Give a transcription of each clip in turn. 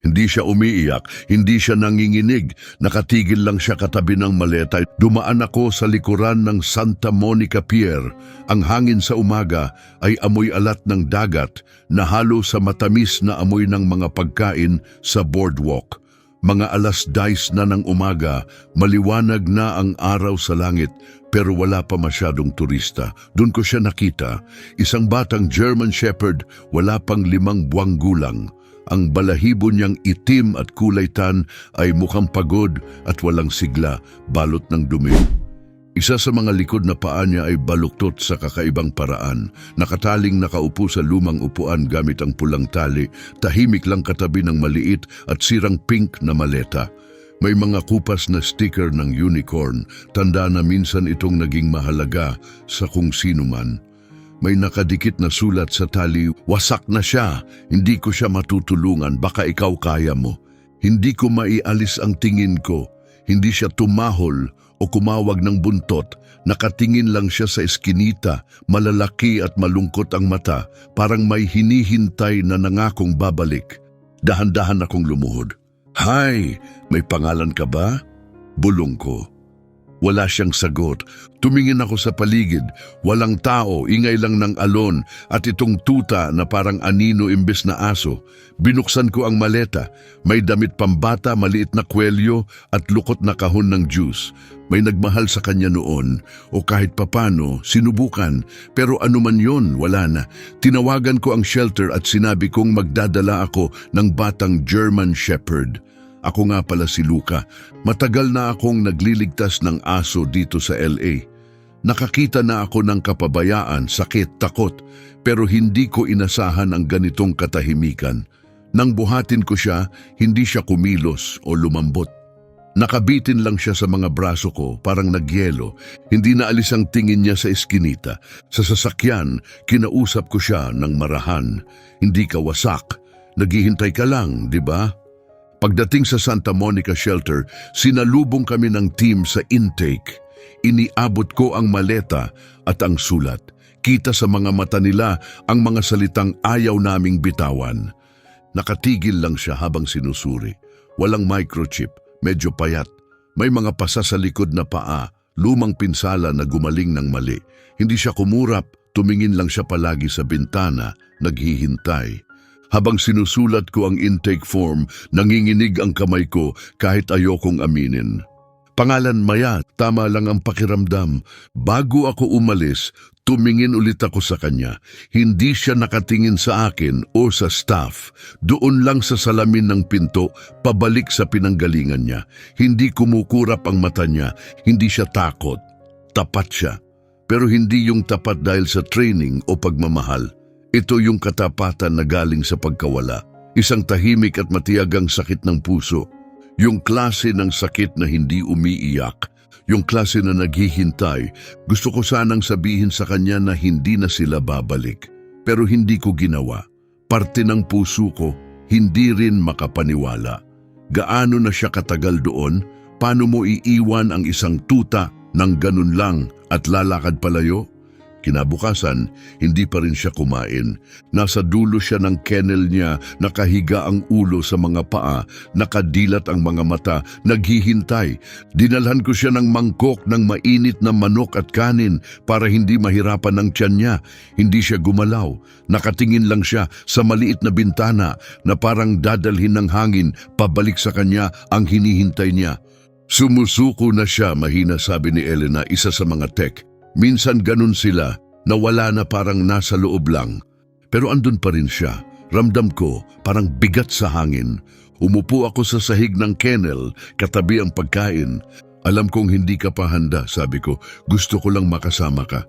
Hindi siya umiiyak, hindi siya nanginginig, nakatigil lang siya katabi ng maleta. Dumaan ako sa likuran ng Santa Monica Pier. Ang hangin sa umaga ay amoy alat ng dagat na halo sa matamis na amoy ng mga pagkain sa boardwalk. Mga 10:10 na ng umaga, maliwanag na ang araw sa langit pero wala pa masyadong turista. Doon ko siya nakita, isang batang German Shepherd, wala pang 5 buwang gulang. Ang balahibo niyang itim at kulay tan ay mukhang pagod at walang sigla, balot ng dumi. Isa sa mga likod na paa niya ay baluktot sa kakaibang paraan. Nakataling nakaupo sa lumang upuan gamit ang pulang tali, tahimik lang katabi ng maliit at sirang pink na maleta. May mga kupas na sticker ng unicorn, tanda na minsan itong naging mahalaga sa kung sino man. May nakadikit na sulat sa tali, wasak na siya, hindi ko siya matutulungan, baka ikaw kaya mo. Hindi ko maialis ang tingin ko, hindi siya tumahol o kumawag ng buntot, nakatingin lang siya sa eskinita, malalaki at malungkot ang mata, parang may hinihintay na nangakong babalik. Dahan-dahan akong lumuhod. Hay, may pangalan ka ba? Bulong ko. Wala siyang sagot. Tumingin ako sa paligid. Walang tao, ingay lang ng alon at itong tuta na parang anino imbes na aso. Binuksan ko ang maleta. May damit pambata, maliit na kwelyo at lukot na kahon ng juice. May nagmahal sa kanya noon o kahit papano, sinubukan. Pero anuman yon, wala na. Tinawagan ko ang shelter at sinabi kong magdadala ako ng batang German Shepherd. Ako nga pala si Luca. Matagal na akong nagliligtas ng aso dito sa LA. Nakakita na ako ng kapabayaan, sakit, takot, pero hindi ko inasahan ang ganitong katahimikan. Nang buhatin ko siya, hindi siya kumilos o lumambot. Nakabitin lang siya sa mga braso ko, parang nagyelo. Hindi na alis ang tingin niya sa eskinita. Sa sasakyan, kinausap ko siya ng marahan. Hindi ka wasak. Naghihintay ka lang, di ba? Pagdating sa Santa Monica Shelter, sinalubong kami ng team sa intake. Iniabot ko ang maleta at ang sulat. Kita sa mga mata nila ang mga salitang ayaw naming bitawan. Nakatigil lang siya habang sinusuri. Walang microchip, medyo payat. May mga pasa sa likod na paa, lumang pinsala na gumaling ng mali. Hindi siya kumurap, tumingin lang siya palagi sa bintana, naghihintay. Habang sinusulat ko ang intake form, nanginginig ang kamay ko kahit ayokong aminin. Pangalan Maya, tama lang ang pakiramdam. Bago ako umalis, tumingin ulit ako sa kanya. Hindi siya nakatingin sa akin o sa staff. Doon lang sa salamin ng pinto, pabalik sa pinanggalingan niya. Hindi kumukurap ang mata niya, hindi siya takot. Tapat siya. Pero hindi yung tapat dahil sa training o pagmamahal. Ito yung katapatan na galing sa pagkawala. Isang tahimik at matiyagang sakit ng puso. Yung klase ng sakit na hindi umiiyak. Yung klase na naghihintay. Gusto ko sanang sabihin sa kanya na hindi na sila babalik. Pero hindi ko ginawa. Parte ng puso ko, hindi rin makapaniwala. Gaano na siya katagal doon? Paano mo iiwan ang isang tuta ng ganun lang at lalakad palayo? Kinabukasan, hindi pa rin siya kumain. Nasa dulo siya ng kennel niya, nakahiga ang ulo sa mga paa, nakadilat ang mga mata, naghihintay. Dinalhan ko siya ng mangkok ng mainit na manok at kanin para hindi mahirapan ang tiyan niya. Hindi siya gumalaw. Nakatingin lang siya sa maliit na bintana na parang dadalhin ng hangin pabalik sa kanya ang hinihintay niya. Sumusuko na siya, mahina sabi ni Elena, isa sa mga tech. Minsan ganun sila, nawala na parang nasa loob lang. Pero andun pa rin siya. Ramdam ko, parang bigat sa hangin. Umupo ako sa sahig ng kennel, katabi ang pagkain. Alam kong hindi ka pa handa, sabi ko. Gusto ko lang makasama ka.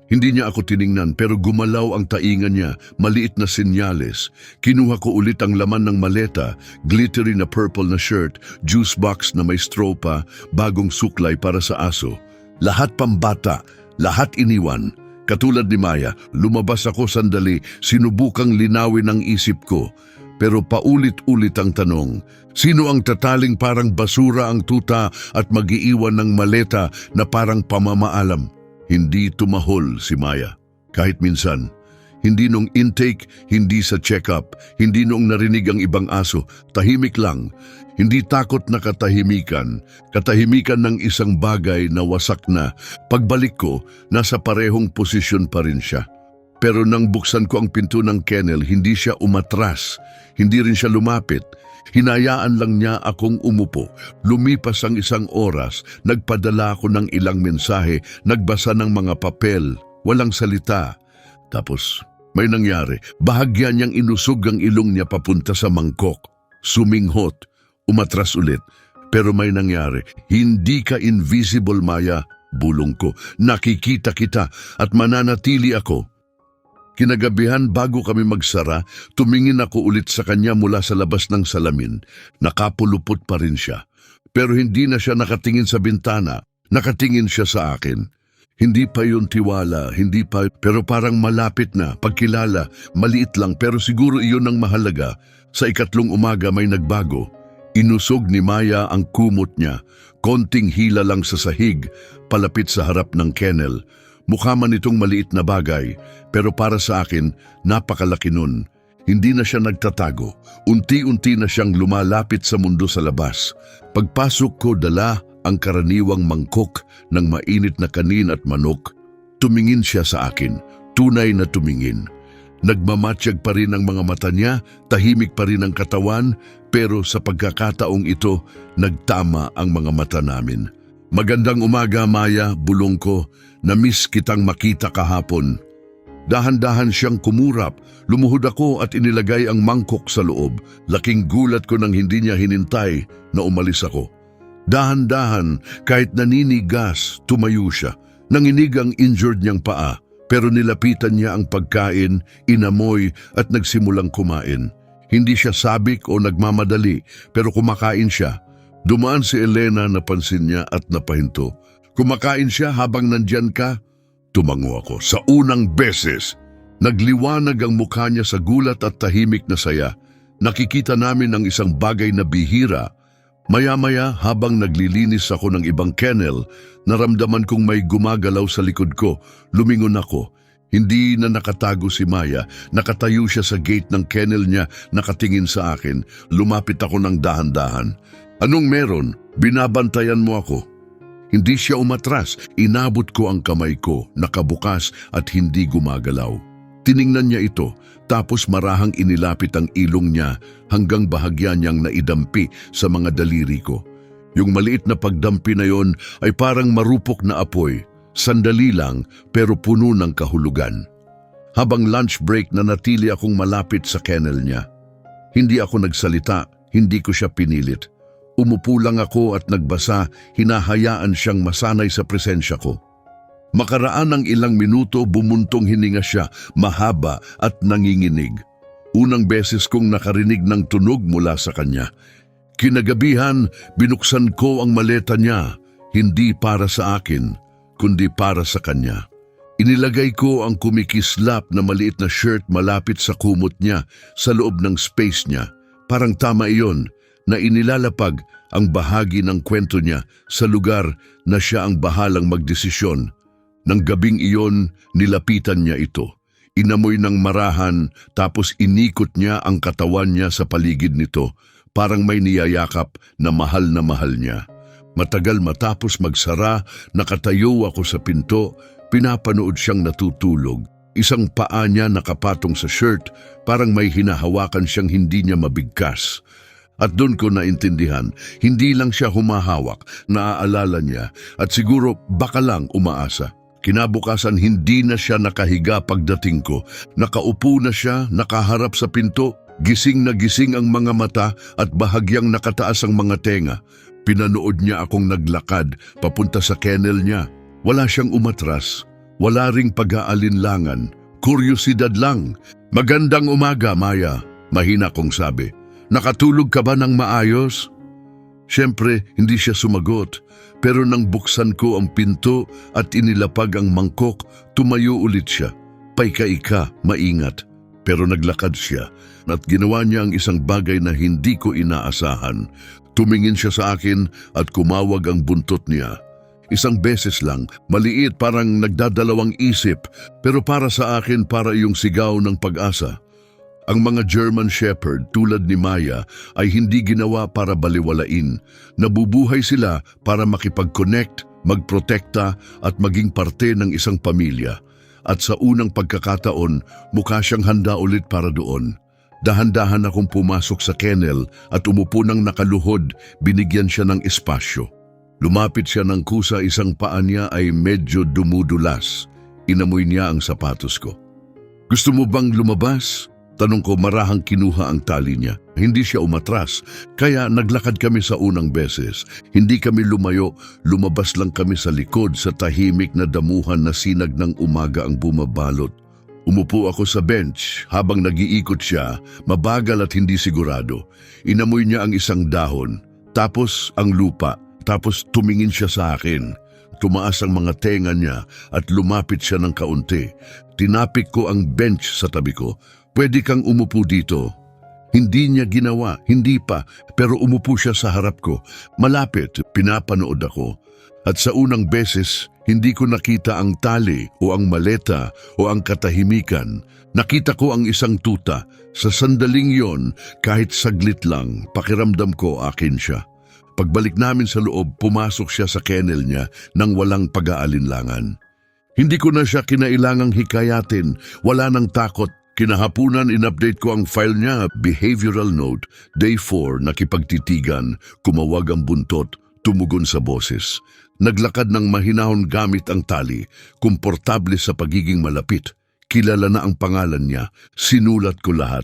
Hindi niya ako tiningnan pero gumalaw ang taingan niya, maliit na senyales. Kinuha ko ulit ang laman ng maleta, glittery na purple na shirt, juice box na may straw pa, bagong suklay para sa aso. Lahat pambata. Lahat iniwan. Katulad ni Maya, lumabas ako sandali, sinubukang linawin ang isip ko. Pero paulit-ulit ang tanong, sino ang tataling parang basura ang tuta at mag-iiwan ng maleta na parang pamamaalam? Hindi tumahol si Maya. Kahit minsan, Hindi nung intake, hindi sa check-up, hindi nung narinig ang ibang aso, tahimik lang. Hindi takot na katahimikan, katahimikan ng isang bagay na wasak na. Pagbalik ko, nasa parehong posisyon pa rin siya. Pero nang buksan ko ang pinto ng kennel, hindi siya umatras, hindi rin siya lumapit. Hinayaan lang niya akong umupo. Lumipas ang isang oras, nagpadala ako ng ilang mensahe, nagbasa ng mga papel, walang salita. Tapos may nangyari, bahagya niyang inusog ang ilong niya papunta sa mangkok. Suminghot, umatras ulit. Pero may nangyari, hindi ka invisible, Maya, bulong ko. Nakikita kita at mananatili ako. Kinagabihan bago kami magsara, tumingin ako ulit sa kanya mula sa labas ng salamin. Nakapulupot pa rin siya. Pero hindi na siya nakatingin sa bintana, nakatingin siya sa akin. Hindi pa yun tiwala, hindi pa, pero parang malapit na, pagkilala, maliit lang pero siguro iyon ang mahalaga. Sa ikatlong umaga may nagbago. Inusog ni Maya ang kumot niya, konting hila lang sa sahig, palapit sa harap ng kennel. Mukha man itong maliit na bagay, pero para sa akin, napakalaki nun. Hindi na siya nagtatago. Unti-unti na siyang lumalapit sa mundo sa labas. Pagpasok ko, dala ang karaniwang mangkok ng mainit na kanin at manok. Tumingin siya sa akin, tunay na tumingin. Nagmamatsyag pa rin ang mga mata niya, tahimik pa rin ang katawan, pero sa pagkakataong ito, nagtama ang mga mata namin. Magandang umaga, Maya, bulong ko. Na-miss kitang makita kahapon. Dahan-dahan siyang kumurap. Lumuhod ako at inilagay ang mangkok sa loob. Laking gulat ko nang hindi niya hinintay na umalis ako. Dahan-dahan, kahit naninigas, tumayo siya. Nanginig ang injured niyang paa, pero nilapitan niya ang pagkain, inamoy at nagsimulang kumain. Hindi siya sabik o nagmamadali, pero kumakain siya. Dumaan si Elena, napansin niya at napahinto. Kumakain siya habang nandyan ka? Tumango ako. Sa unang beses, nagliwanag ang mukha niya sa gulat at tahimik na saya. Nakikita namin ang isang bagay na bihira. Maya-maya habang naglilinis ako ng ibang kennel, naramdaman kong may gumagalaw sa likod ko. Lumingon ako. Hindi na nakatago si Maya. Nakatayo siya sa gate ng kennel niya, nakatingin sa akin. Lumapit ako ng dahan-dahan. Anong meron? Binabantayan mo ako. Hindi siya umatras. Inabot ko ang kamay ko, nakabukas at hindi gumagalaw. Tiningnan niya ito, tapos marahang inilapit ang ilong niya hanggang bahagya niyang naidampi sa mga daliri ko. Yung maliit na pagdampi na yon ay parang marupok na apoy. Sandali lang pero puno ng kahulugan. Habang lunch break, nanatili akong malapit sa kennel niya. Hindi ako nagsalita, hindi ko siya pinilit. Umupo lang ako at nagbasa, hinahayaan siyang masanay sa presensya ko. Makaraan ng ilang minuto, bumuntong hininga siya, mahaba at nanginginig. Unang beses kong nakarinig ng tunog mula sa kanya. Kinagabihan, binuksan ko ang maleta niya, hindi para sa akin, kundi para sa kanya. Inilagay ko ang kumikislap na maliit na shirt malapit sa kumot niya, sa loob ng space niya. Parang tama iyon, na inilalapag ang bahagi ng kwento niya sa lugar na siya ang bahalang magdesisyon. Nang gabing iyon, nilapitan niya ito. Inamoy ng marahan, tapos inikot niya ang katawan niya sa paligid nito, parang may niyayakap na mahal niya. Matagal matapos magsara, nakatayo ako sa pinto, pinapanood siyang natutulog. Isang paa niya nakapatong sa shirt, parang may hinahawakan siyang hindi niya mabigkas. At doon ko naintindihan, hindi lang siya humahawak, naaalala niya at siguro baka lang umaasa. Kinabukasan hindi na siya nakahiga pagdating ko. Nakaupo na siya, nakaharap sa pinto, gising na gising ang mga mata at bahagyang nakataas ang mga tenga. Pinanood niya akong naglakad papunta sa kennel niya. Wala siyang umatras, wala ring pag-aalinlangan, kuryosidad lang. Magandang umaga, Maya, mahina kong sabi. Nakatulog ka ba ng maayos? Siyempre, hindi siya sumagot. Pero nang buksan ko ang pinto at inilapag ang mangkok, tumayo ulit siya. Paika-ika, maingat. Pero naglakad siya at ginawa niya ang isang bagay na hindi ko inaasahan. Tumingin siya sa akin at kumawag ang buntot niya. Isang beses lang, maliit parang nagdadalawang isip, pero para sa akin para yung sigaw ng pag-asa. Ang mga German Shepherd tulad ni Maya ay hindi ginawa para baliwalain. Nabubuhay sila para makipag-connect, magprotekta at maging parte ng isang pamilya. At sa unang pagkakataon, mukha siyang handa ulit para doon. Dahan-dahan akong pumasok sa kennel at umupo ng nakaluhod, binigyan siya ng espasyo. Lumapit siya ng kusa, isang paa niya ay medyo dumudulas. Inamoy niya ang sapatos ko. Gusto mo bang lumabas? Tanong ko, marahang kinuha ang tali niya. Hindi siya umatras, kaya naglakad kami sa unang beses. Hindi kami lumayo, lumabas lang kami sa likod sa tahimik na damuhan na sinag ng umaga ang bumabalot. Umupo ako sa bench habang nag-iikot siya, mabagal at hindi sigurado. Inamoy niya ang isang dahon, tapos ang lupa, tapos tumingin siya sa akin. Tumaas ang mga tenga niya at lumapit siya ng kaunti. Tinapik ko ang bench sa tabi ko. Pwede kang umupo dito. Hindi niya ginawa, hindi pa, pero umupo siya sa harap ko. Malapit, pinapanood ako. At sa unang beses, hindi ko nakita ang tali o ang maleta o ang katahimikan. Nakita ko ang isang tuta. Sa sandaling yon, kahit saglit lang, pakiramdam ko akin siya. Pagbalik namin sa loob, pumasok siya sa kennel niya nang walang pag-aalinlangan. Hindi ko na siya kinailangang hikayatin, wala nang takot. Kinahapunan, in-update ko ang file niya, behavioral note, day 4, nakipagtitigan, kumawag ang buntot, tumugon sa boses. Naglakad ng mahinahon gamit ang tali, komportable sa pagiging malapit. Kilala na ang pangalan niya, sinulat ko lahat.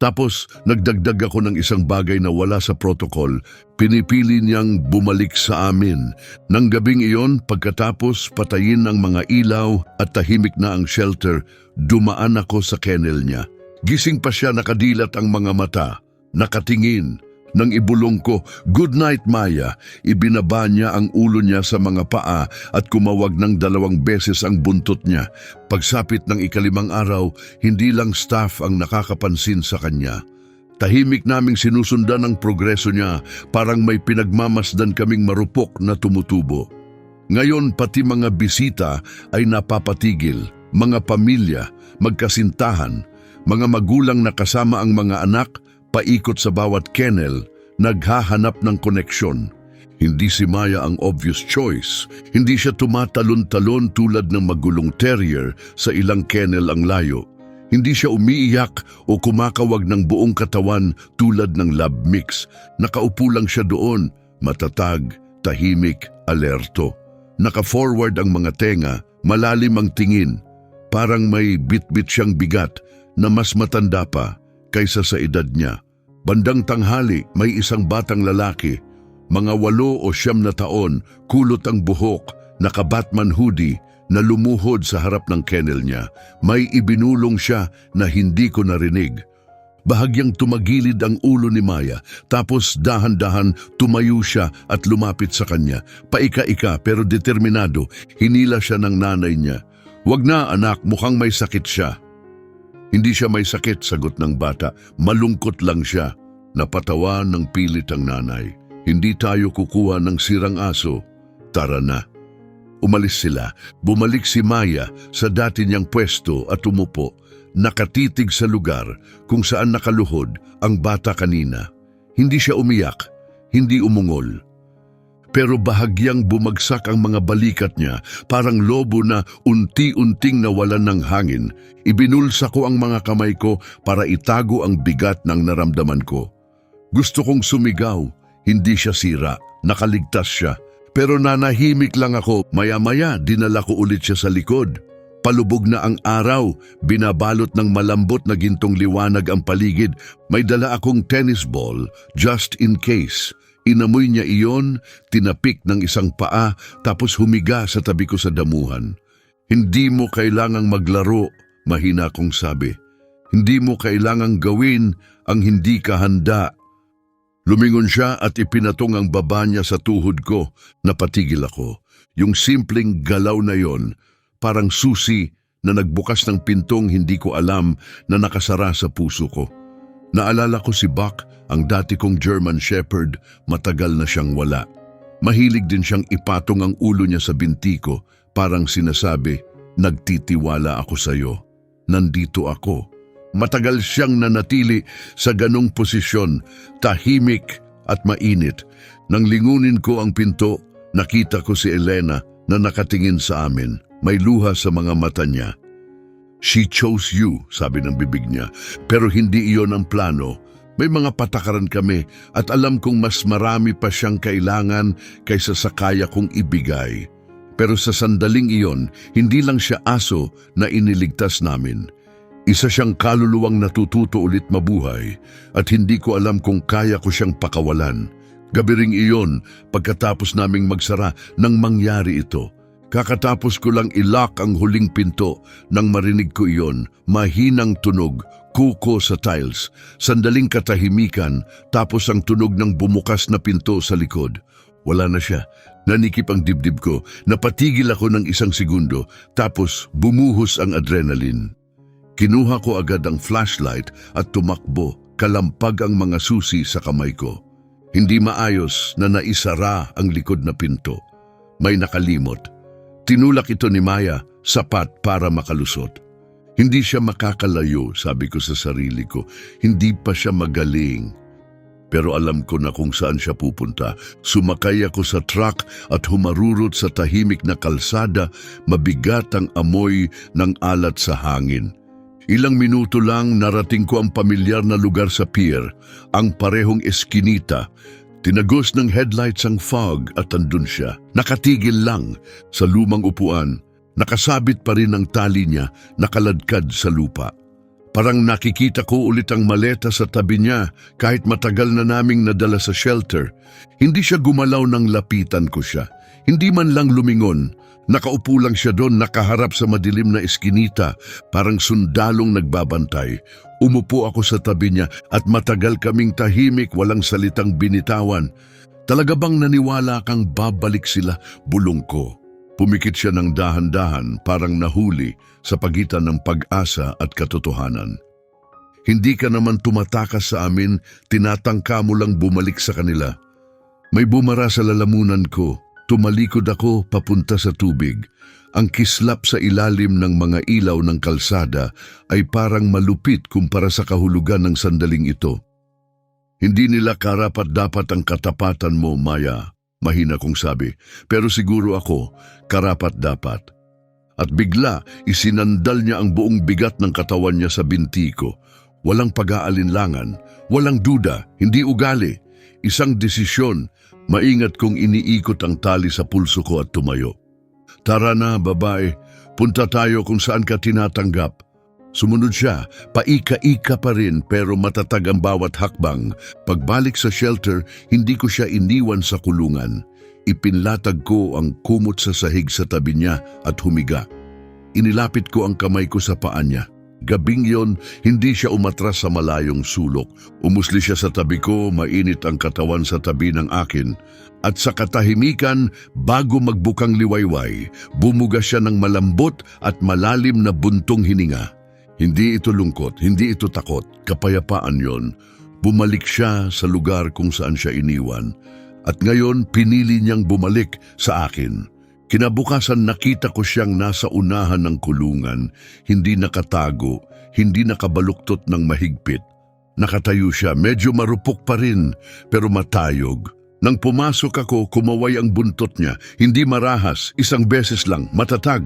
Tapos nagdagdag ako ng isang bagay na wala sa protocol, pinipili niyang bumalik sa amin. Nang gabing iyon, pagkatapos patayin ang mga ilaw at tahimik na ang shelter, dumaan ako sa kennel niya. Gising pa siya, nakadilat ang mga mata, nakatingin. Nang ibulong ko, "Good night, Maya," ibinaba niya ang ulo niya sa mga paa at kumawag ng 2 beses ang buntot niya. Pagsapit ng ika-5 araw, hindi lang staff ang nakakapansin sa kanya. Tahimik naming sinusundan ang progreso niya, parang may pinagmamasdan kaming marupok na tumutubo. Ngayon pati mga bisita ay napapatigil, mga pamilya, magkasintahan, mga magulang na kasama ang mga anak, paikot sa bawat kennel, naghahanap ng koneksyon. Hindi si Maya ang obvious choice. Hindi siya tumatalon-talon tulad ng magulong terrier sa ilang kennel ang layo. Hindi siya umiiyak o kumakawag ng buong katawan tulad ng lab mix. Nakaupo lang siya doon, matatag, tahimik, alerto. Naka-forward ang mga tenga, malalim ang tingin. Parang may bit-bit siyang bigat na mas matanda pa kaysa sa edad niya. Bandang tanghali, may isang batang lalaki, mga 8 o 9 na taon, kulot ang buhok, naka-Batman hoodie, na lumuhod sa harap ng kennel niya. May ibinulong siya na hindi ko narinig. Bahagyang tumagilid ang ulo ni Maya, tapos dahan-dahan tumayo siya at lumapit sa kanya. Paika-ika pero determinado, hinila siya ng nanay niya. "Wag na anak, mukhang may sakit siya." "Hindi siya may sakit," sagot ng bata. "Malungkot lang siya." Napatawa ng pilit ang nanay. "Hindi tayo kukuha ng sirang aso. Tara na." Umalis sila. Bumalik si Maya sa dati niyang pwesto at umupo, nakatitig sa lugar kung saan nakaluhod ang bata kanina. Hindi siya umiyak, hindi umungol. Pero bahagyang bumagsak ang mga balikat niya, parang lobo na unti-unting nawalan ng hangin. Ibinulsa ko ang mga kamay ko para itago ang bigat ng naramdaman ko. Gusto kong sumigaw, hindi siya sira, nakaligtas siya. Pero nanahimik lang ako, maya-maya dinala ko ulit siya sa likod. Palubog na ang araw, binabalot ng malambot na gintong liwanag ang paligid. May dala akong tennis ball, just in case. Inamoy niya iyon, tinapik ng isang paa, tapos humiga sa tabi ko sa damuhan. "Hindi mo kailangang maglaro," mahina kong sabi. "Hindi mo kailangang gawin ang hindi ka handa." Lumingon siya at ipinatong ang baba niya sa tuhod ko. Napatigil ako. Yung simpleng galaw na yon, parang susi na nagbukas ng pintong hindi ko alam na nakasara sa puso ko. Naalala ko si Buck, ang dati kong German Shepherd, matagal na siyang wala. Mahilig din siyang ipatong ang ulo niya sa binti ko, parang sinasabi, nagtitiwala ako sa iyo. Nandito ako. Matagal siyang nanatili sa ganong posisyon, tahimik at mainit. Nang lingunin ko ang pinto, nakita ko si Elena na nakatingin sa amin. May luha sa mga mata niya. She chose you, sabi ng bibig niya, pero hindi iyon ang plano. May mga patakaran kami at alam kong mas marami pa siyang kailangan kaysa sa kaya kong ibigay. Pero sa sandaling iyon, hindi lang siya aso na iniligtas namin. Isa siyang kaluluwang natututo ulit mabuhay at hindi ko alam kung kaya ko siyang pakawalan. Gabi ring iyon, pagkatapos naming magsara nang mangyari ito. Kakatapos ko lang ilock ang huling pinto nang marinig ko iyon, mahinang tunog, kuko sa tiles, sandaling katahimikan, tapos ang tunog ng bumukas na pinto sa likod. Wala na siya. Nanikip ang dibdib ko, napatigil ako ng 1 segundo, tapos bumuhos ang adrenaline. Kinuha ko agad ang flashlight at tumakbo, kalampag ang mga susi sa kamay ko. Hindi maayos na naisara ang likod na pinto. May nakalimot. Tinulak ito ni Maya, sapat para makalusot. Hindi siya makakalayo, sabi ko sa sarili ko. Hindi pa siya magaling. Pero alam ko na kung saan siya pupunta. Sumakay ako sa truck at humarurot sa tahimik na kalsada, mabigat ang amoy ng alat sa hangin. Ilang minuto lang narating ko ang pamilyar na lugar sa pier, ang parehong eskinita. Tinagos ng headlights ang fog at andun siya. Nakatigil lang sa lumang upuan. Nakasabit pa rin ang tali niya, nakaladkad sa lupa. Parang nakikita ko ulit ang maleta sa tabi niya kahit matagal na naming nadala sa shelter. Hindi siya gumalaw nang lapitan ko siya. Hindi man lang lumingon. Nakaupo lang siya doon, nakaharap sa madilim na eskinita, parang sundalong nagbabantay. Umupo ako sa tabi niya at matagal kaming tahimik, walang salitang binitawan. Talaga bang naniwala kang babalik sila? Bulong ko. Pumikit siya ng dahan-dahan, parang nahuli sa pagitan ng pag-asa at katotohanan. Hindi ka naman tumatakas sa amin, tinatangka mo lang bumalik sa kanila. May bumara sa lalamunan ko. Tumalikod ako papunta sa tubig. Ang kislap sa ilalim ng mga ilaw ng kalsada ay parang malupit kumpara sa kahulugan ng sandaling ito. Hindi nila karapat-dapat ang katapatan mo, Maya, mahina kong sabi. Pero siguro ako, karapat-dapat. At bigla, isinandal niya ang buong bigat ng katawan niya sa binti ko. Walang pag-aalinlangan, walang duda, hindi ugali. Isang desisyon. Maingat kong iniikot ang tali sa pulso ko at tumayo. Tara na, babae. Punta tayo kung saan ka tinatanggap. Sumunod siya, paika-ika pa rin pero matatag ang bawat hakbang. Pagbalik sa shelter, hindi ko siya iniwan sa kulungan. Ipinlatag ko ang kumot sa sahig sa tabi niya at humiga. Inilapit ko ang kamay ko sa paa niya. Gabing yon, hindi siya umatras sa malayong sulok. Umusli siya sa tabi ko, mainit ang katawan sa tabi ng akin. At sa katahimikan, bago magbukang liwayway, bumuga siya ng malambot at malalim na buntong hininga. Hindi ito lungkot, hindi ito takot, kapayapaan yon. Bumalik siya sa lugar kung saan siya iniwan. At ngayon, pinili niyang bumalik sa akin. Kinabukasan nakita ko siyang nasa unahan ng kulungan, hindi nakatago, hindi nakabaluktot ng mahigpit. Nakatayo siya, medyo marupok pa rin, pero matayog. Nang pumasok ako, kumaway ang buntot niya, hindi marahas, isang beses lang, matatag.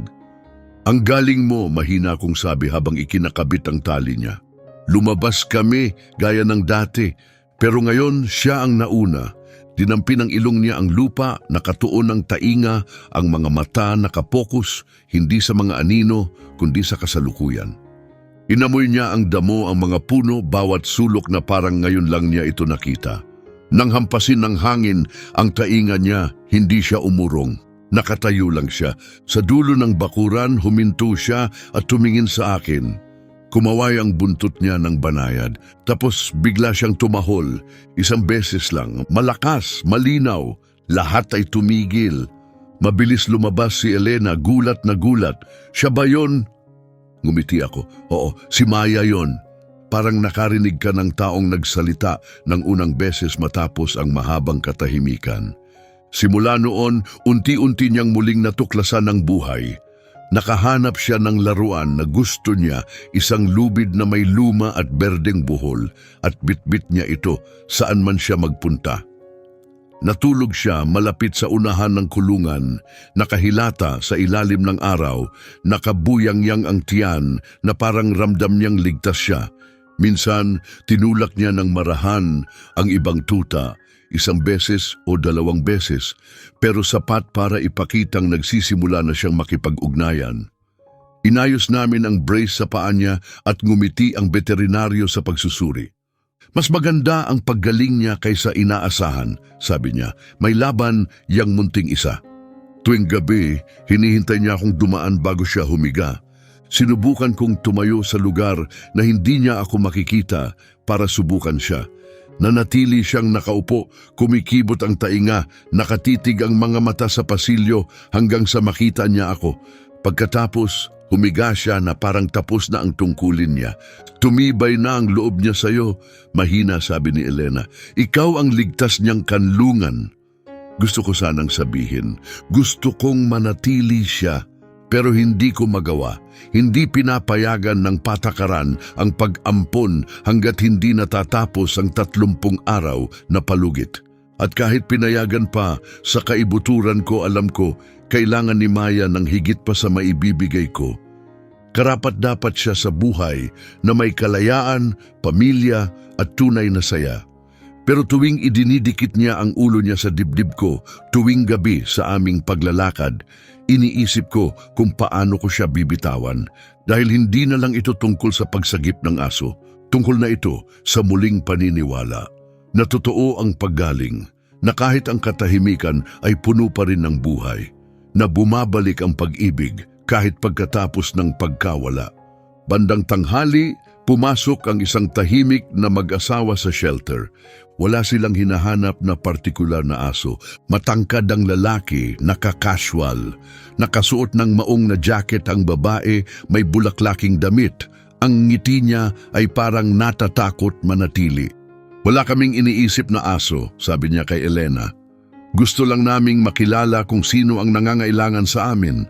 Ang galing mo, mahina kong sabi habang ikinakabit ang tali niya. Lumabas kami, gaya ng dati, pero ngayon siya ang nauna. Dinampi ng ilong niya ang lupa, nakatuon ng tainga, ang mga mata nakapokus, hindi sa mga anino, kundi sa kasalukuyan. Inamoy niya ang damo, ang mga puno, bawat sulok na parang ngayon lang niya ito nakita. Nang hampasin ng hangin ang tainga niya, hindi siya umurong. Nakatayo lang siya. Sa dulo ng bakuran, huminto siya at tumingin sa akin. Kumaway ang buntot niya ng banayad, tapos bigla siyang tumahol. Isang beses lang, malakas, malinaw, lahat ay tumigil. Mabilis lumabas si Elena, gulat na gulat. Siya ba yun? Ngumiti ako. Oo, si Maya yon. Parang nakarinig ka ng taong nagsalita ng unang beses matapos ang mahabang katahimikan. Simula noon, unti-unti niyang muling natuklasan ng buhay. Nakahanap siya ng laruan na gusto niya, isang lubid na may luma at berdeng buhol, at bitbit niya ito saan man siya magpunta. Natulog siya malapit sa unahan ng kulungan, nakahilata sa ilalim ng araw, nakabuyang-yang ang tiyan na parang ramdam niyang ligtas siya. Minsan, tinulak niya ng marahan ang ibang tuta, isang beses o dalawang beses, pero sapat para ipakitang nagsisimula na siyang makipag-ugnayan. Inayos namin ang brace sa paa niya at ngumiti ang veterinaryo sa pagsusuri. Mas maganda ang paggaling niya kaysa inaasahan, sabi niya. May laban yang munting isa. Tuwing gabi, hinihintay niya akong dumaan bago siya humiga. Sinubukan kong tumayo sa lugar na hindi niya ako makikita para subukan siya. Nanatili siyang nakaupo, kumikibot ang tainga, nakatitig ang mga mata sa pasilyo hanggang sa makita niya ako. Pagkatapos, humiga siya na parang tapos na ang tungkulin niya. Tumibay na ang loob niya sa'yo. Mahina, sabi ni Elena. Ikaw ang ligtas niyang kanlungan. Gusto ko sanang sabihin, gusto kong manatili siya, pero hindi ko magawa. Hindi pinapayagan ng patakaran ang pag-ampon hanggat hindi natatapos ang 30 araw na palugit. At kahit pinayagan pa, sa kaibuturan ko alam ko, kailangan ni Maya ng higit pa sa maibibigay ko. Karapat-dapat siya sa buhay na may kalayaan, pamilya at tunay na saya. Pero tuwing idinidikit niya ang ulo niya sa dibdib ko, tuwing gabi sa aming paglalakad, iniisip ko kung paano ko siya bibitawan. Dahil hindi na lang ito tungkol sa pagsagip ng aso, tungkol na ito sa muling paniniwala. Na totoo ang paggaling, na kahit ang katahimikan ay puno pa rin ng buhay. Na bumabalik ang pag-ibig kahit pagkatapos ng pagkawala. Bandang tanghali, pumasok ang isang tahimik na mag-asawa sa shelter. Wala silang hinahanap na partikular na aso. Matangkad ang lalaki, naka-casual. Nakasuot ng maong na jacket ang babae, may bulaklaking damit. Ang ngiti niya ay parang natatakot manatili. Wala kaming iniisip na aso, sabi niya kay Elena. Gusto lang naming makilala kung sino ang nangangailangan sa amin.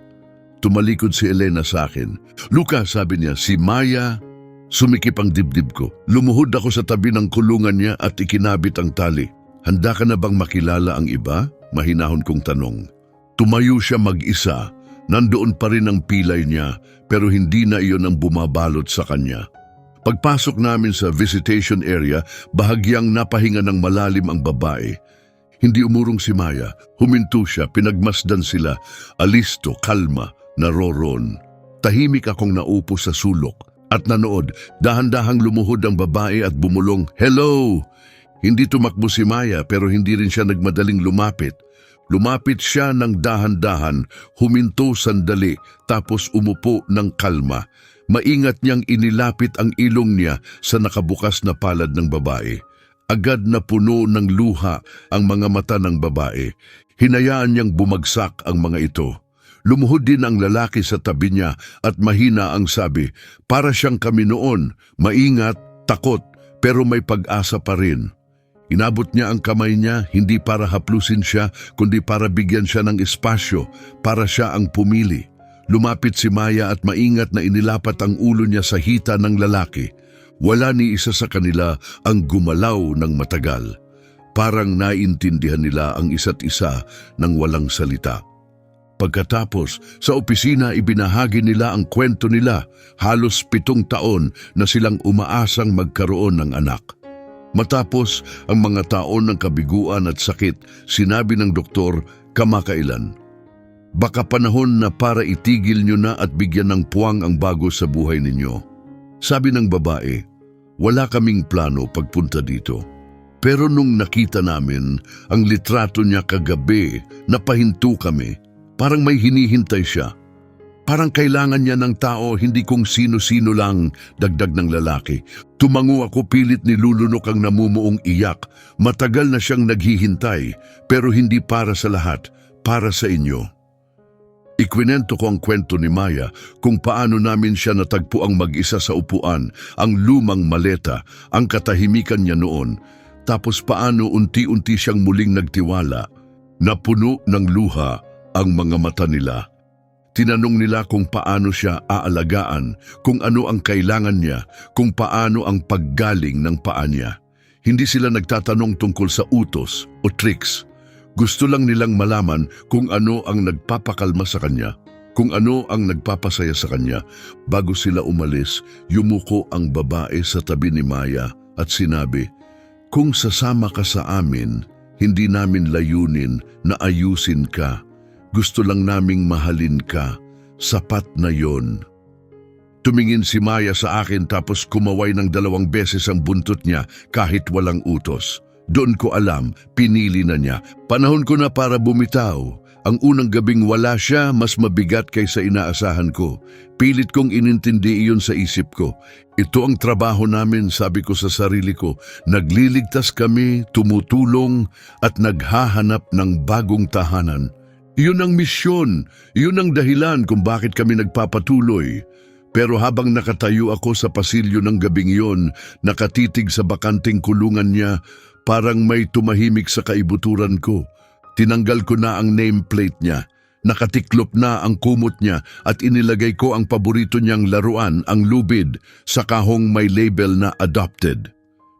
Tumalikod si Elena sa akin. Luka, sabi niya, si Maya. Sumikip ang dibdib ko. Lumuhod ako sa tabi ng kulungan niya at ikinabit ang tali. Handa ka na bang makilala ang iba? Mahinahon kong tanong. Tumayo siya mag-isa. Nandoon pa rin ang pilay niya, pero hindi na iyon ang bumabalot sa kanya. Pagpasok namin sa visitation area, bahagyang napahinga ng malalim ang babae. Hindi umurong si Maya. Huminto siya, pinagmasdan sila. Alisto, kalma, naroron. Tahimik akong naupo sa sulok at nanood. Dahan-dahang lumuhod ang babae at bumulong, "Hello!" Hindi tumakbo si Maya pero hindi rin siya nagmadaling lumapit. Lumapit siya ng dahan-dahan, huminto sandali, tapos umupo ng kalma. Maingat niyang inilapit ang ilong niya sa nakabukas na palad ng babae. Agad na puno ng luha ang mga mata ng babae. Hinayaan niyang bumagsak ang mga ito. Lumuhod din ang lalaki sa tabi niya at mahina ang sabi, para siyang kami noon, maingat, takot, pero may pag-asa pa rin. Inabot niya ang kamay niya, hindi para haplusin siya, kundi para bigyan siya ng espasyo, para siya ang pumili. Lumapit si Maya at maingat na inilapat ang ulo niya sa hita ng lalaki. Wala ni isa sa kanila ang gumalaw ng matagal. Parang naintindihan nila ang isa't isa ng walang salita. Pagkatapos, sa opisina ibinahagi nila ang kwento nila, halos 7 taon na silang umaasang magkaroon ng anak. Matapos ang mga taon ng kabiguan at sakit, sinabi ng doktor, kamakailan. Baka panahon na para itigil nyo na at bigyan ng puwang ang bago sa buhay ninyo. Sabi ng babae, wala kaming plano pagpunta dito. Pero nung nakita namin ang litrato niya kagabi, napahinto kami. Parang may hinihintay siya. Parang kailangan niya ng tao, hindi kung sino-sino lang, dagdag ng lalaki. Tumango ako, pilit nilulunok ang namumuong iyak. Matagal na siyang naghihintay, pero hindi para sa lahat, para sa inyo. Ikwinento ko ang kwento ni Maya kung paano namin siya natagpo ang mag-isa sa upuan, ang lumang maleta, ang katahimikan niya noon, tapos paano unti-unti siyang muling nagtiwala. Napuno ng luha ang mga mata nila. Tinanong nila kung paano siya aalagaan, kung ano ang kailangan niya, kung paano ang paggaling ng paa niya. Hindi sila nagtatanong tungkol sa utos o tricks. Gusto lang nilang malaman kung ano ang nagpapakalma sa kanya, kung ano ang nagpapasaya sa kanya. Bago sila umalis, yumuko ang babae sa tabi ni Maya at sinabi, "Kung sasama ka sa amin, hindi namin layunin na ayusin ka. Gusto lang naming mahalin ka. Sapat na yon." Tumingin si Maya sa akin tapos kumaway ng 2 beses ang buntot niya kahit walang utos. Doon ko alam, pinili na niya. Panahon ko na para bumitaw. Ang unang gabing wala siya, mas mabigat kaysa inaasahan ko. Pilit kong inintindi iyon sa isip ko. Ito ang trabaho namin, sabi ko sa sarili ko. Nagliligtas kami, tumutulong at naghahanap ng bagong tahanan. Iyon ang misyon, iyon ang dahilan kung bakit kami nagpapatuloy. Pero habang nakatayo ako sa pasilyo ng gabing iyon, nakatitig sa bakanting kulungan niya, parang may tumahimik sa kaibuturan ko. Tinanggal ko na ang nameplate niya. Nakatiklop na ang kumot niya at inilagay ko ang paborito niyang laruan, ang lubid, sa kahong may label na adopted.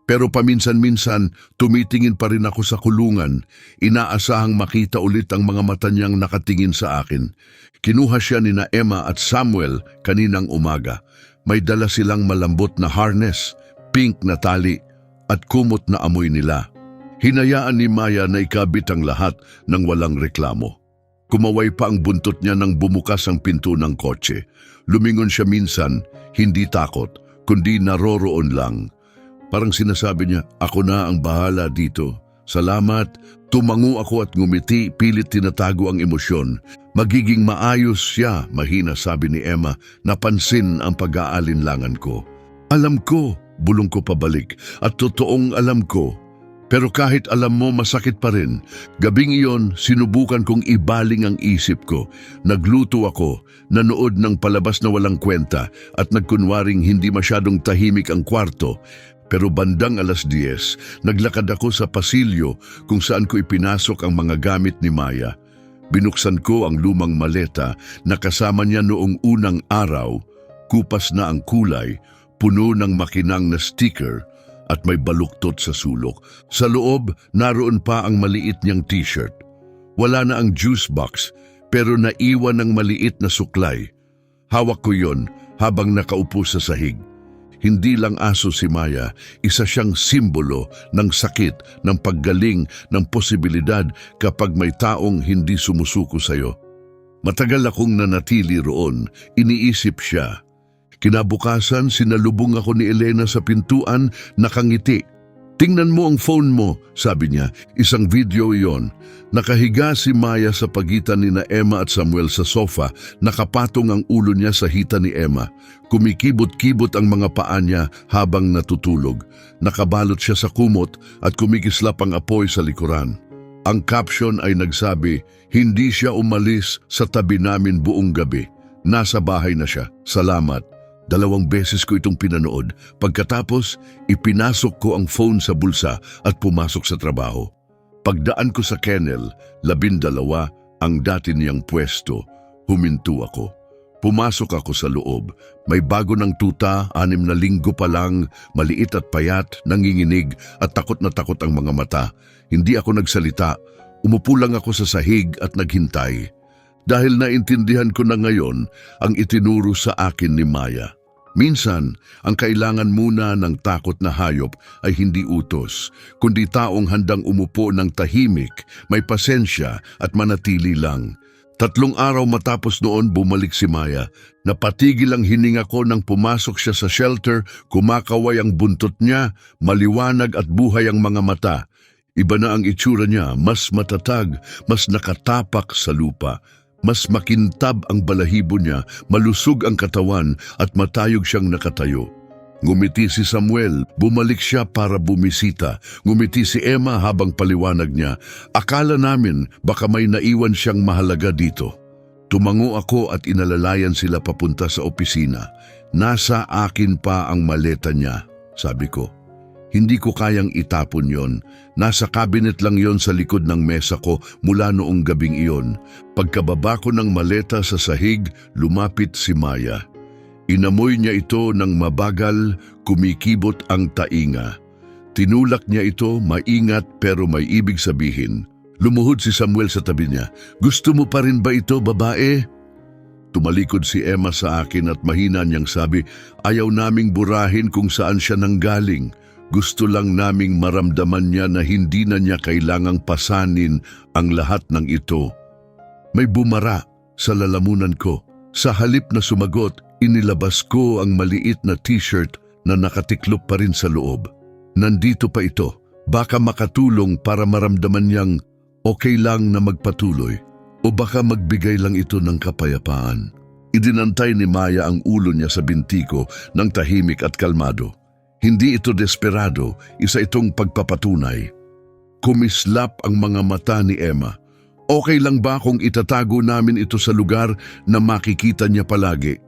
Pero paminsan-minsan, tumitingin pa rin ako sa kulungan. Inaasahang makita ulit ang mga mata niyang nakatingin sa akin. Kinuha siya ni na Emma at Samuel kaninang umaga. May dala silang malambot na harness, pink na tali, at kumot na amoy nila. Hinayaan ni Maya na ikabit ang lahat ng walang reklamo. Kumaway pa ang buntot niya nang bumukas ang pinto ng kotse. Lumingon siya minsan, hindi takot, kundi naroroon lang. Parang sinasabi niya, "Ako na ang bahala dito. Salamat." Tumango ako at ngumiti, pilit tinatago ang emosyon. "Magiging maayos siya," mahina sabi ni Emma, napansin ang pag-aalinlangan ko. "Alam ko," bulong ko pabalik, "at totoong alam ko. Pero kahit alam mo, masakit pa rin." Gabing iyon, sinubukan kong ibaling ang isip ko. Nagluto ako, nanood ng palabas na walang kwenta at nagkunwaring hindi masyadong tahimik ang kwarto. Pero bandang 10:00, naglakad ako sa pasilyo kung saan ko ipinasok ang mga gamit ni Maya. Binuksan ko ang lumang maleta na kasama niya noong unang araw. Kupas na ang kulay, puno ng makinang na sticker at may baluktot sa sulok. Sa loob, naroon pa ang maliit niyang t-shirt. Wala na ang juice box, pero naiwan ng maliit na suklay. Hawak ko yon habang nakaupo sa sahig. Hindi lang aso si Maya, isa siyang simbolo ng sakit, ng paggaling, ng posibilidad kapag may taong hindi sumusuko sa'yo. Matagal akong nanatili roon, iniisip siya. Kinabukasan, sinalubong ako ni Elena sa pintuan, nakangiti. "Tingnan mo ang phone mo," sabi niya. Isang video iyon. Nakahiga si Maya sa pagitan ni na Emma at Samuel sa sofa. Nakapatong ang ulo niya sa hita ni Emma. Kumikibot-kibot ang mga paa niya habang natutulog. Nakabalot siya sa kumot at kumikislap ang apoy sa likuran. Ang caption ay nagsabi, "Hindi siya umalis sa tabi namin buong gabi. Nasa bahay na siya. Salamat." 2 beses ko itong pinanood. Pagkatapos, ipinasok ko ang phone sa bulsa at pumasok sa trabaho. Pagdaan ko sa kennel, 12 ang dati niyang pwesto. Huminto ako. Pumasok ako sa loob. May bago ng tuta, 6 na linggo pa lang, maliit at payat, nanginginig at takot na takot ang mga mata. Hindi ako nagsalita. Umupo lang ako sa sahig at naghintay. Dahil naintindihan ko na ngayon ang itinuro sa akin ni Maya. Minsan, ang kailangan muna ng takot na hayop ay hindi utos, kundi taong handang umupo ng tahimik, may pasensya at manatili lang. 3 araw matapos noon bumalik si Maya. Napatigil ang hininga ko nang pumasok siya sa shelter, kumakaway ang buntot niya, maliwanag at buhay ang mga mata. Iba na ang itsura niya, mas matatag, mas nakatapak sa lupa. Mas makintab ang balahibo niya, malusog ang katawan at matayog siyang nakatayo. Ngumiti si Samuel, bumalik siya para bumisita. Ngumiti si Emma habang paliwanag niya. Akala namin baka may naiwan siyang mahalaga dito. Tumango ako at inalalayan sila papunta sa opisina. "Nasa akin pa ang maleta niya," sabi ko. Hindi ko kayang itapon yon. Nasa cabinet lang yon sa likod ng mesa ko mula noong gabing iyon. Pagkababa ko ng maleta sa sahig, lumapit si Maya. Inamoy niya ito ng mabagal, kumikibot ang tainga. Tinulak niya ito, maingat pero may ibig sabihin. Lumuhod si Samuel sa tabi niya. Gusto mo pa rin ba ito, babae? Tumalikod si Emma sa akin at mahina niyang sabi, ayaw naming burahin kung saan siya nanggaling. Gusto lang naming maramdaman niya na hindi na niya kailangang pasanin ang lahat ng ito. May bumara sa lalamunan ko. Sa halip na sumagot, inilabas ko ang maliit na t-shirt na nakatiklop pa rin sa loob. Nandito pa ito. Baka makatulong para maramdaman niyang okay lang na magpatuloy. O baka magbigay lang ito ng kapayapaan. Idinantay ni Maya ang ulo niya sa binti ko ng tahimik at kalmado. Hindi ito desperado, isa itong pagpapatunay. Kumislap ang mga mata ni Emma. Okay lang ba kung itatago namin ito sa lugar na makikita niya palagi?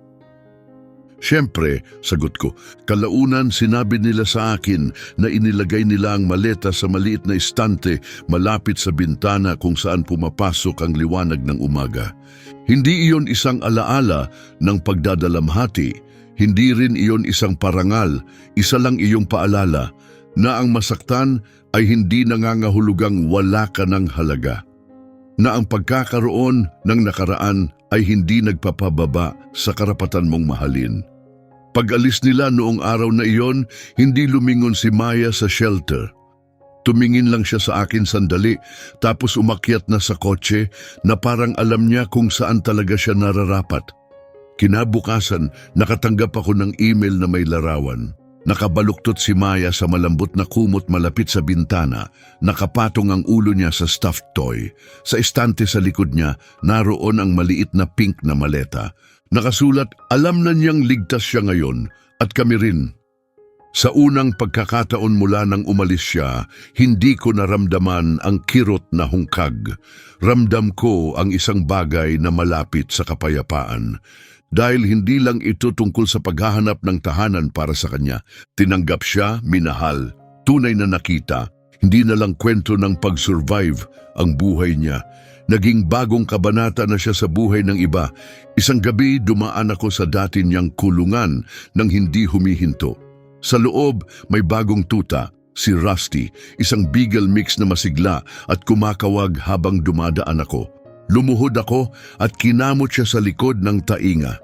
Siyempre, sagot ko, kalaunan sinabi nila sa akin na inilagay nila ang maleta sa maliit na istante malapit sa bintana kung saan pumapasok ang liwanag ng umaga. Hindi iyon isang alaala ng pagdadalamhati. Hindi rin iyon isang parangal, isa lang iyong paalala na ang masaktan ay hindi nangangahulugang wala ka ng halaga. Na ang pagkakaroon ng nakaraan ay hindi nagpapababa sa karapatan mong mahalin. Pag-alis nila noong araw na iyon, hindi lumingon si Maya sa shelter. Tumingin lang siya sa akin sandali tapos umakyat na sa kotse na parang alam niya kung saan talaga siya nararapat. Kinabukasan, nakatanggap ako ng email na may larawan. Nakabaluktot si Maya sa malambot na kumot malapit sa bintana. Nakapatong ang ulo niya sa stuffed toy. Sa estante sa likod niya, naroon ang maliit na pink na maleta. Nakasulat, alam na niyang ligtas siya ngayon at kami rin. Sa unang pagkakataon mula nang umalis siya, hindi ko naramdaman ang kirot na hungkag. Ramdam ko ang isang bagay na malapit sa kapayapaan. Dahil hindi lang ito tungkol sa paghahanap ng tahanan para sa kanya. Tinanggap siya, minahal, tunay na nakita. Hindi na lang kwento ng pag-survive ang buhay niya. Naging bagong kabanata na siya sa buhay ng iba. Isang gabi dumaan ako sa dati niyang kulungan nang hindi humihinto. Sa loob may bagong tuta, si Rusty, isang beagle mix na masigla at kumakawag habang dumadaan ako. Lumuhod ako at kinamot siya sa likod ng tainga.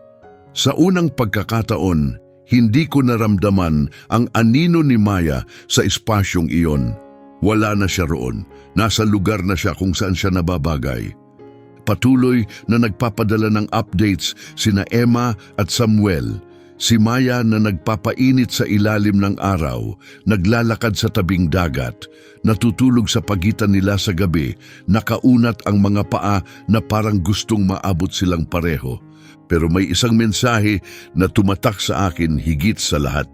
Sa unang pagkakataon, hindi ko naramdaman ang anino ni Maya sa espasyong iyon. Wala na siya roon. Nasa lugar na siya kung saan siya nababagay. Patuloy na nagpapadala ng updates sina Emma at Samuel. Si Maya na nagpapainit sa ilalim ng araw, naglalakad sa tabing dagat, natutulog sa pagitan nila sa gabi, nakaunat ang mga paa na parang gustong maabot silang pareho. Pero may isang mensahe na tumatak sa akin higit sa lahat.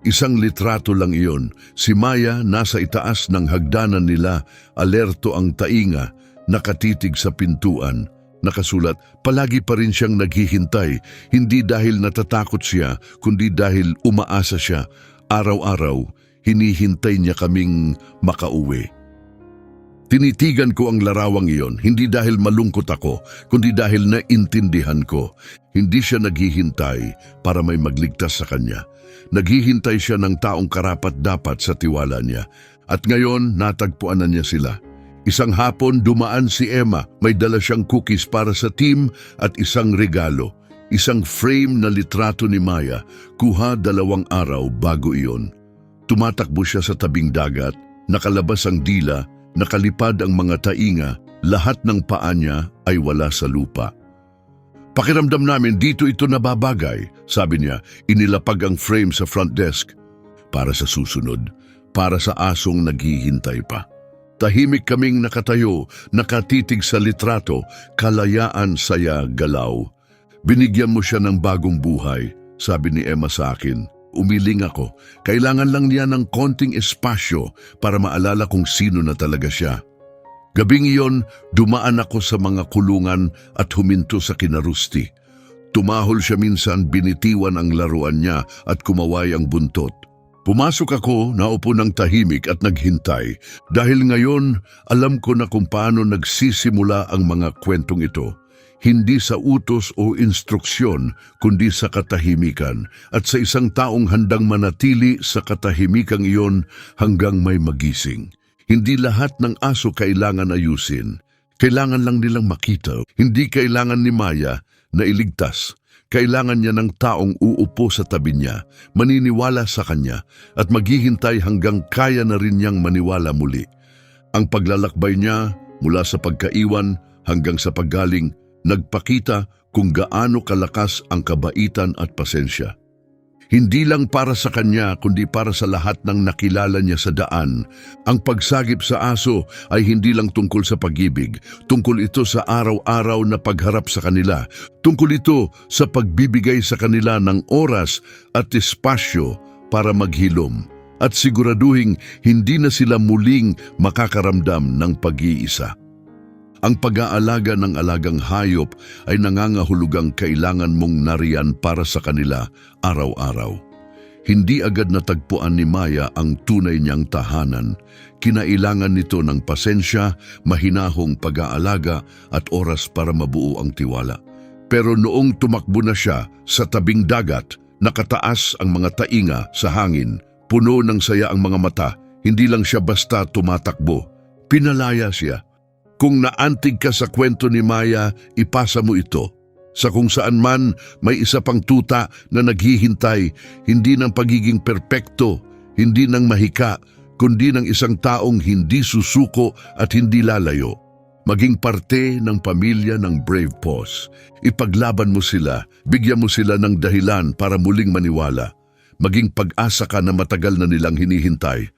Isang litrato lang iyon. Si Maya nasa itaas ng hagdanan nila, alerto ang tainga, nakatitig sa pintuan. Nakasulat, palagi pa rin siyang naghihintay, hindi dahil natatakot siya, kundi dahil umaasa siya. Araw-araw, hinihintay niya kaming makauwi. Tinitigan ko ang larawang iyon, hindi dahil malungkot ako, kundi dahil naintindihan ko. Hindi siya naghihintay para may magligtas sa kanya. Naghihintay siya ng taong karapat-dapat sa tiwala niya. At ngayon, natagpuan na niya sila. Isang hapon dumaan si Emma, may dala siyang cookies para sa team at isang regalo. Isang frame na litrato ni Maya, kuha 2 araw bago iyon. Tumatakbo siya sa tabing dagat, nakalabas ang dila, nakalipad ang mga tainga, lahat ng paa niya ay wala sa lupa. Pakiramdam namin dito ito nababagay, sabi niya, inilapag ang frame sa front desk. Para sa susunod, para sa asong naghihintay pa. Tahimik kaming nakatayo, nakatitig sa litrato, kalayaan, saya, galaw. Binigyan mo siya ng bagong buhay, sabi ni Emma sa akin. Umiling ako. Kailangan lang niya ng konting espasyo para maalala kung sino na talaga siya. Gabing iyon, dumaan ako sa mga kulungan at huminto sa kina Rusty. Tumahol siya minsan, binitiwan ang laruan niya at kumaway ang buntot. Pumasok ako, naupo ng tahimik at naghintay dahil ngayon alam ko na kung paano nagsisimula ang mga kwentong ito. Hindi sa utos o instruksyon, kundi sa katahimikan at sa isang taong handang manatili sa katahimikang iyon hanggang may magising. Hindi lahat ng aso kailangan ayusin. Kailangan lang nilang makita. Hindi kailangan ni Maya na iligtas. Kailangan niya ng taong uupo sa tabi niya, maniniwala sa kanya at maghihintay hanggang kaya na rin niyang maniwala muli. Ang paglalakbay niya mula sa pagkaiwan hanggang sa paggaling, nagpakita kung gaano kalakas ang kabaitan at pasensya. Hindi lang para sa kanya kundi para sa lahat ng nakilala niya sa daan. Ang pagsagip sa aso ay hindi lang tungkol sa pag-ibig. Tungkol ito sa araw-araw na pagharap sa kanila. Tungkol ito sa pagbibigay sa kanila ng oras at espasyo para maghilom. At siguraduhin hindi na sila muling makakaramdam ng pag-iisa. Ang pag-aalaga ng alagang hayop ay nangangahulugang kailangan mong nariyan para sa kanila araw-araw. Hindi agad natagpuan ni Maya ang tunay niyang tahanan. Kinailangan nito ng pasensya, mahinahong pag-aalaga at oras para mabuo ang tiwala. Pero noong tumakbo na siya sa tabing dagat, nakataas ang mga tainga sa hangin, puno ng saya ang mga mata, hindi lang siya basta tumatakbo. Pinalaya siya. Kung naantig ka sa kwento ni Maya, ipasa mo ito. Sa kung saan man may isa pang tuta na naghihintay, hindi ng pagiging perpekto, hindi ng mahika, kundi ng isang taong hindi susuko at hindi lalayo. Maging parte ng pamilya ng Brave Paws. Ipaglaban mo sila, bigyan mo sila ng dahilan para muling maniwala. Maging pag-asa ka na matagal na nilang hinihintay.